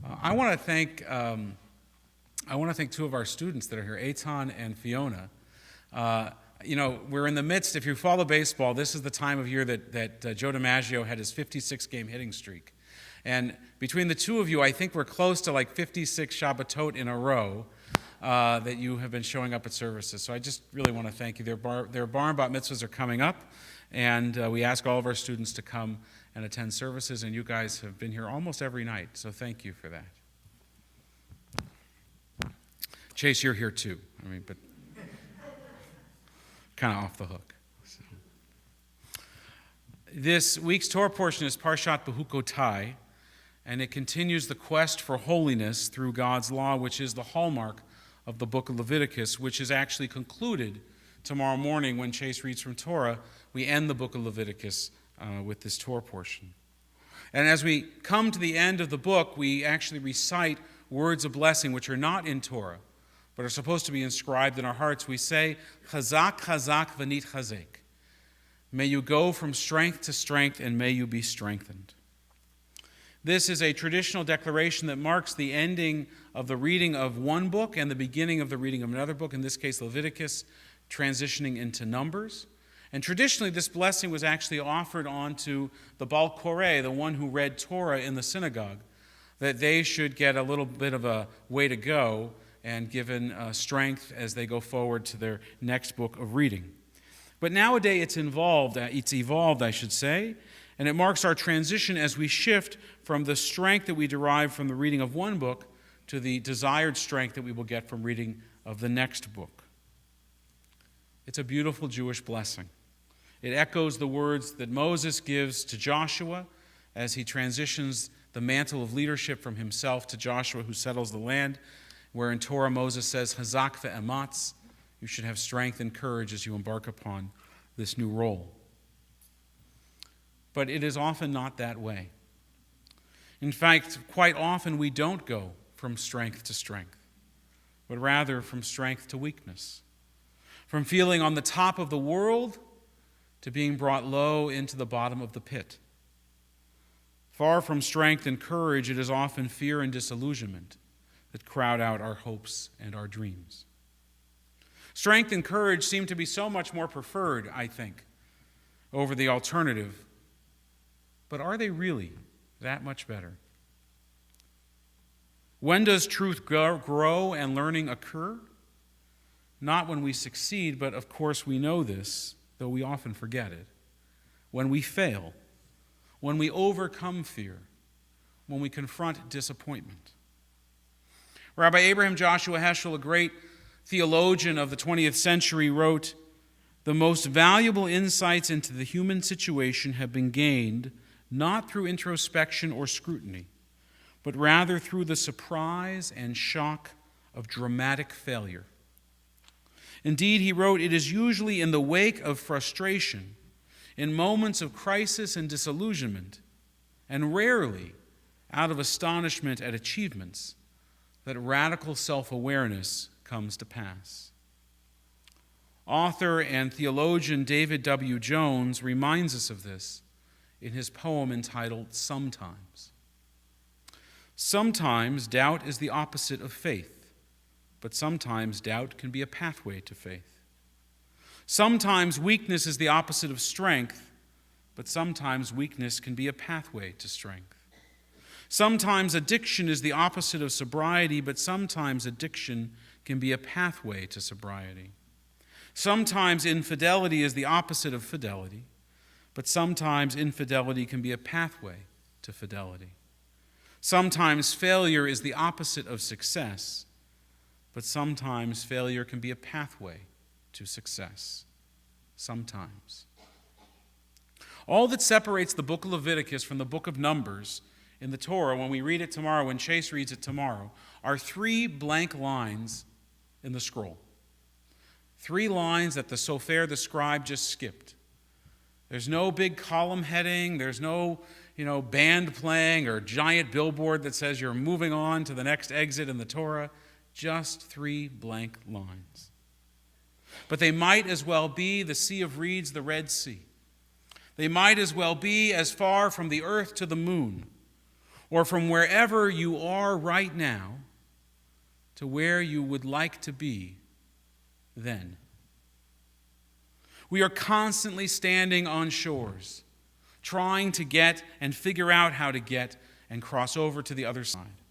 I want to thank two of our students that are here, Eitan and Fiona. We're in the midst, if you follow baseball, this is the time of year that Joe DiMaggio had his 56-game hitting streak. And between the two of you, I think we're close to like 56 Shabbatot in a row that you have been showing up at services. So I just really want to thank you. Their bar and bat mitzvahs are coming up, and we ask all of our students to come and attend services, and you guys have been here almost every night, so thank you for that. Chase, you're here too, but kind of off the hook. So. This week's Torah portion is Parshat Bechukota, and it continues the quest for holiness through God's law, which is the hallmark of the book of Leviticus, which is actually concluded tomorrow morning when Chase reads from Torah. We end the book of Leviticus with this Torah portion. And as we come to the end of the book, we actually recite words of blessing which are not in Torah, but are supposed to be inscribed in our hearts. We say, Chazak, Chazak, V'nit Chazek. May you go from strength to strength, and may you be strengthened. This is a traditional declaration that marks the ending of the reading of one book and the beginning of the reading of another book, in this case Leviticus, transitioning into Numbers. And traditionally, this blessing was actually offered onto the Baal Koreh, the one who read Torah in the synagogue, that they should get a little bit of a way to go and given strength as they go forward to their next book of reading. But nowadays it's evolved, and it marks our transition as we shift from the strength that we derive from the reading of one book to the desired strength that we will get from reading of the next book. It's a beautiful Jewish blessing. It echoes the words that Moses gives to Joshua as he transitions the mantle of leadership from himself to Joshua, who settles the land, where in Torah Moses says, Hazak ve'ematz, you should have strength and courage as you embark upon this new role. But it is often not that way. In fact, quite often we don't go from strength to strength, but rather from strength to weakness, from feeling on the top of the world to being brought low into the bottom of the pit. Far from strength and courage, it is often fear and disillusionment that crowd out our hopes and our dreams. Strength and courage seem to be so much more preferred, I think, over the alternative. But are they really that much better? When does truth grow and learning occur? Not when we succeed, but of course we know this, though we often forget it. When we fail, when we overcome fear, when we confront disappointment. Rabbi Abraham Joshua Heschel, a great theologian of the 20th century, wrote, "The most valuable insights into the human situation have been gained not through introspection or scrutiny, but rather through the surprise and shock of dramatic failure." Indeed, he wrote, "It is usually in the wake of frustration, in moments of crisis and disillusionment, and rarely out of astonishment at achievements, that radical self-awareness comes to pass." Author and theologian David W. Jones reminds us of this in his poem entitled Sometimes. Sometimes doubt is the opposite of faith, but sometimes doubt can be a pathway to faith. Sometimes weakness is the opposite of strength, but sometimes weakness can be a pathway to strength. Sometimes addiction is the opposite of sobriety, but sometimes addiction can be a pathway to sobriety. Sometimes infidelity is the opposite of fidelity, but sometimes infidelity can be a pathway to fidelity. Sometimes failure is the opposite of success, but sometimes failure can be a pathway to success. Sometimes. All that separates the book of Leviticus from the book of Numbers in the Torah, when we read it tomorrow, when Chase reads it tomorrow, are 3 blank lines in the scroll. 3 lines that the Sofer, the scribe, just skipped. There's no big column heading. There's no, band playing or giant billboard that says you're moving on to the next exit in the Torah. Just 3 blank lines. But they might as well be the Sea of Reeds, the Red Sea. They might as well be as far from the earth to the moon, or from wherever you are right now to where you would like to be then. We are constantly standing on shores, trying to get and figure out how to get and cross over to the other side.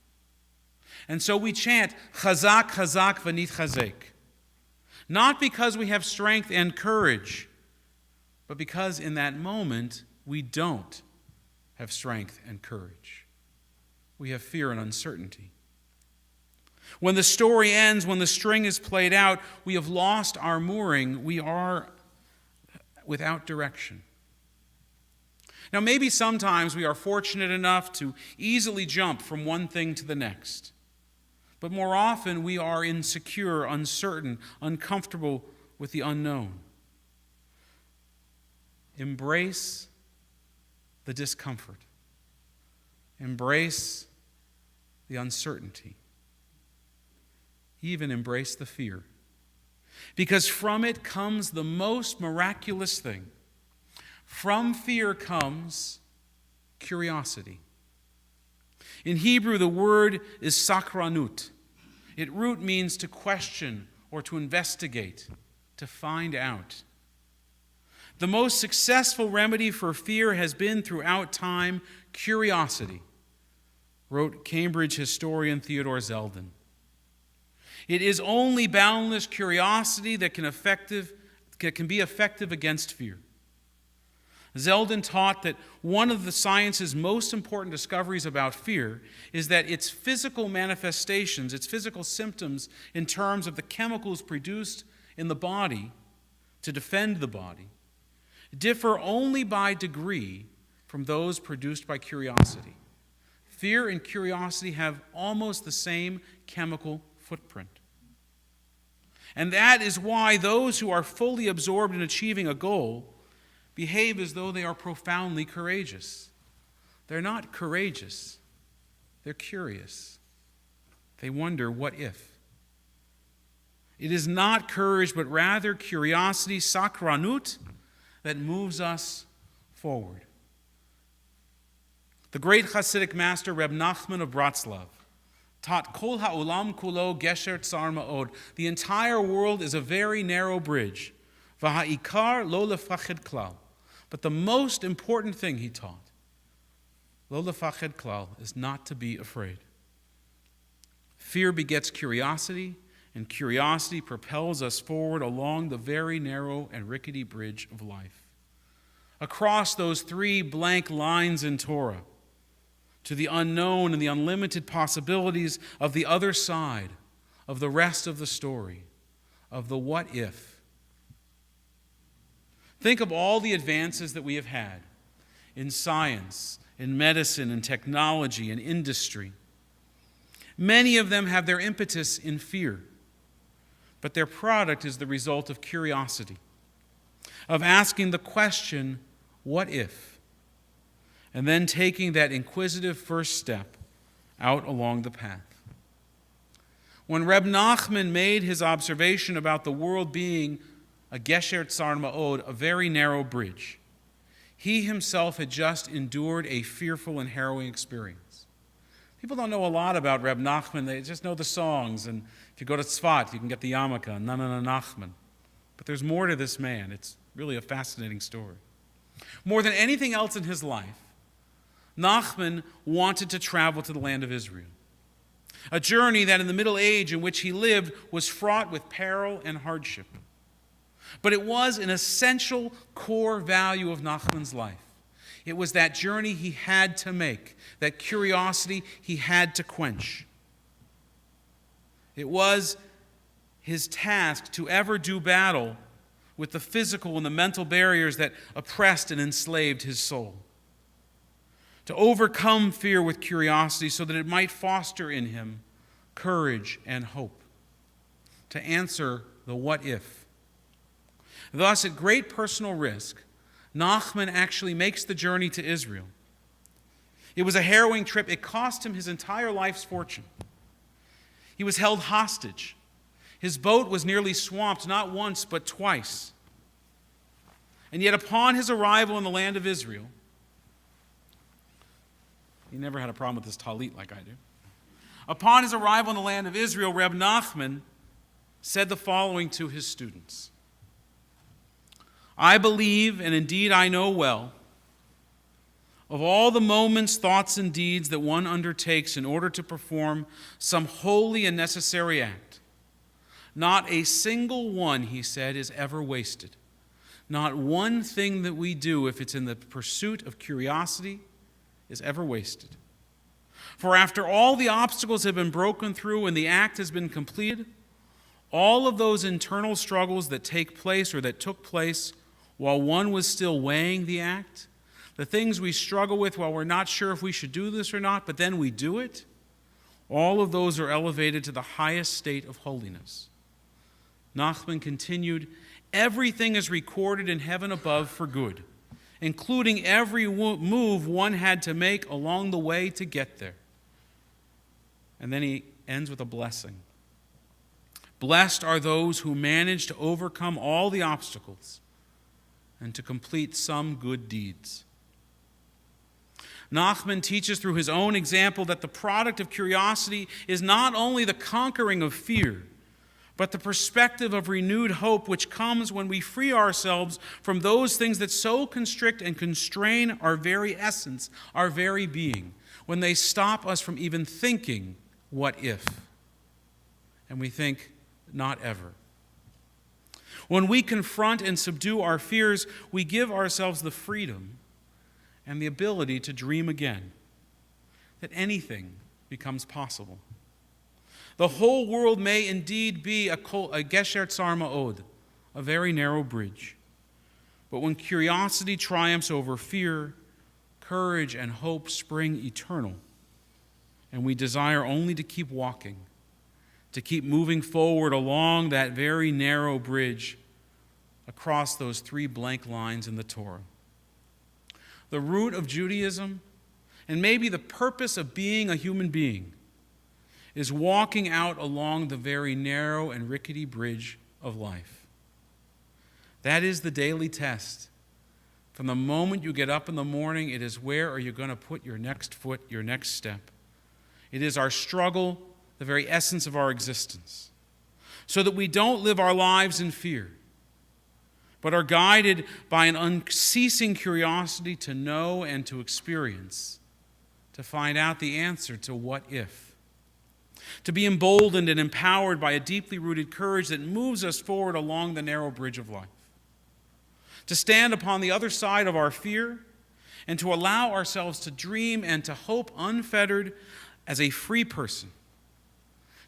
And so we chant, Chazak, Chazak, V'nit Chazek. Not because we have strength and courage, but because in that moment we don't have strength and courage. We have fear and uncertainty. When the story ends, when the string is played out, we have lost our mooring. We are without direction. Now, maybe sometimes we are fortunate enough to easily jump from one thing to the next. But more often we are insecure, uncertain, uncomfortable with the unknown. Embrace the discomfort. Embrace the uncertainty. Even embrace the fear. Because from it comes the most miraculous thing. From fear comes curiosity. In Hebrew, the word is sakranut. Its root means to question or to investigate, to find out. The most successful remedy for fear has been throughout time curiosity, wrote Cambridge historian Theodore Zeldin. It is only boundless curiosity that can be effective against fear. Zeldin taught that one of the science's most important discoveries about fear is that its physical manifestations, its physical symptoms in terms of the chemicals produced in the body to defend the body, differ only by degree from those produced by curiosity. Fear and curiosity have almost the same chemical footprint. And that is why those who are fully absorbed in achieving a goal behave as though they are profoundly courageous. They're not courageous. They're curious. They wonder, what if? It is not courage, but rather curiosity, sakranut, that moves us forward. The great Hasidic master, Reb Nachman of Bratslav, taught Kol ha'olam kulo gesher tsar ma'od. The entire world is a very narrow bridge. V'ha'ikar lo lefached klal. But the most important thing he taught, lo lefached klal, is not to be afraid. Fear begets curiosity, and curiosity propels us forward along the very narrow and rickety bridge of life. Across those three blank lines in Torah, to the unknown and the unlimited possibilities of the other side, of the rest of the story, of the what if. Think of all the advances that we have had in science, in medicine, in technology, in industry. Many of them have their impetus in fear, but their product is the result of curiosity, of asking the question, what if? And then taking that inquisitive first step out along the path. When Reb Nachman made his observation about the world being a gesher tsar ma'od, a very narrow bridge, he himself had just endured a fearful and harrowing experience. People don't know a lot about Reb Nachman. They just know the songs. And if you go to Tzfat, you can get the yarmulke, Nanana Nachman. But there's more to this man. It's really a fascinating story. More than anything else in his life, Nachman wanted to travel to the land of Israel. A journey that in the Middle Age in which he lived was fraught with peril and hardship. But it was an essential core value of Nachman's life. It was that journey he had to make, that curiosity he had to quench. It was his task to ever do battle with the physical and the mental barriers that oppressed and enslaved his soul. To overcome fear with curiosity so that it might foster in him courage and hope. To answer the what if. Thus, at great personal risk, Nachman actually makes the journey to Israel. It was a harrowing trip. It cost him his entire life's fortune. He was held hostage. His boat was nearly swamped, not once, but twice. And yet upon his arrival in the land of Israel, He never had a problem with his talit like I do. Upon his arrival in the land of Israel, Reb Nachman said the following to his students. I believe, and indeed I know well, of all the moments, thoughts, and deeds that one undertakes in order to perform some holy and necessary act, not a single one, he said, is ever wasted. Not one thing that we do, if it's in the pursuit of curiosity, is ever wasted. For after all the obstacles have been broken through and the act has been completed, all of those internal struggles that take place or that took place while one was still weighing the act, the things we struggle with while we're not sure if we should do this or not, but then we do it, all of those are elevated to the highest state of holiness. Nachman continued, everything is recorded in heaven above for good, including every move one had to make along the way to get there. And then he ends with a blessing. Blessed are those who manage to overcome all the obstacles and to complete some good deeds. Nachman teaches through his own example that the product of curiosity is not only the conquering of fear, but the perspective of renewed hope which comes when we free ourselves from those things that so constrict and constrain our very essence, our very being, when they stop us from even thinking, what if? And we think, not ever. When we confront and subdue our fears, we give ourselves the freedom and the ability to dream again, that anything becomes possible. The whole world may indeed be a gesher tzar ma'od, a very narrow bridge. But when curiosity triumphs over fear, courage and hope spring eternal, and we desire only to keep walking, to keep moving forward along that very narrow bridge across those 3 blank lines in the Torah. The root of Judaism, and maybe the purpose of being a human being, is walking out along the very narrow and rickety bridge of life. That is the daily test. From the moment you get up in the morning, it is where are you going to put your next foot, your next step. It is our struggle, the very essence of our existence, so that we don't live our lives in fear, but are guided by an unceasing curiosity to know and to experience, to find out the answer to what if, to be emboldened and empowered by a deeply rooted courage that moves us forward along the narrow bridge of life, to stand upon the other side of our fear and to allow ourselves to dream and to hope unfettered as a free person,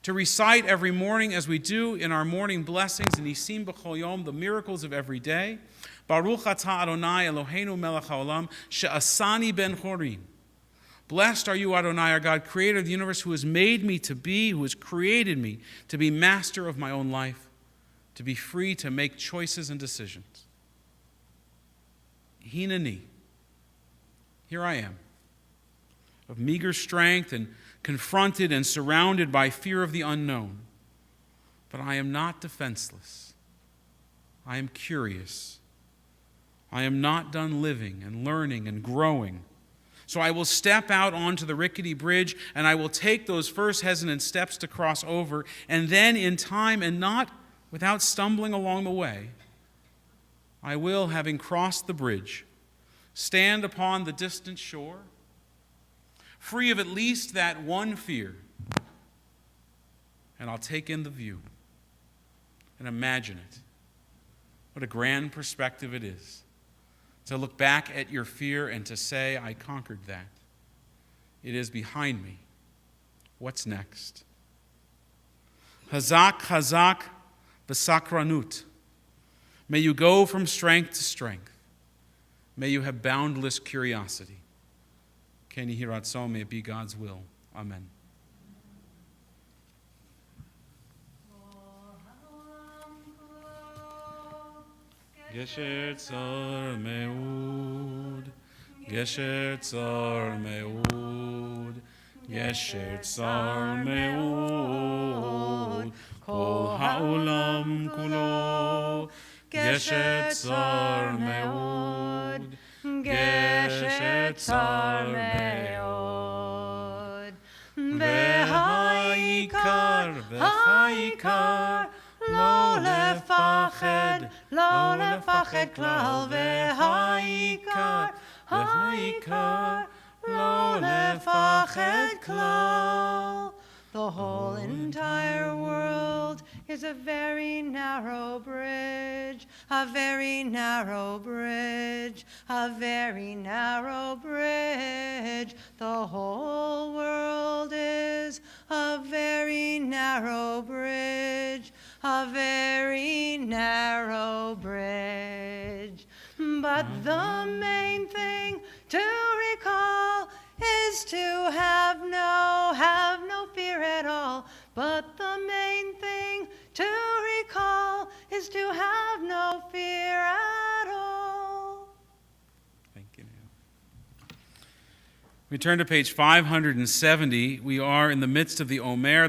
to recite every morning as we do in our morning blessings in Nisim B'chol Yom, the miracles of every day. Baruch atah Adonai Eloheinu melech haolam she'asani ben chorin. Blessed are you, Adonai, our God, creator of the universe, who has made me to be, who has created me to be master of my own life, to be free to make choices and decisions. Hineni, here I am, of meager strength and confronted and surrounded by fear of the unknown. But I am not defenseless. I am curious. I am not done living and learning and growing. So I will step out onto the rickety bridge and I will take those first hesitant steps to cross over, and then in time and not without stumbling along the way, I will, having crossed the bridge, stand upon the distant shore, free of at least that one fear, and I'll take in the view and imagine it. What a grand perspective it is to look back at your fear and to say, I conquered that. It is behind me. What's next? Hazak, hazak, v'sakranut. May you go from strength to strength. May you have boundless curiosity. Ken Yehi Ratzon, may it be God's will. Amen. Gesher tzar me'ud, Gesher tzar me'ud, Gesher tzar me'ud, Kol ha'olam kulo, Gesher tzar me'ud, Gesher tzar me'ud. העיקר והעיקר לא לפחד, לא לפחד כלל, והעיקר לא לפחד כלל. The whole entire world is a very narrow bridge, a very narrow bridge, a very narrow bridge. The whole world is a very narrow bridge, a very narrow bridge. But the main thing to recall is to have no fear at all. But the main thing to recall is to have no fear at all. Thank you. We turn to page 570. We are in the midst of the Omer.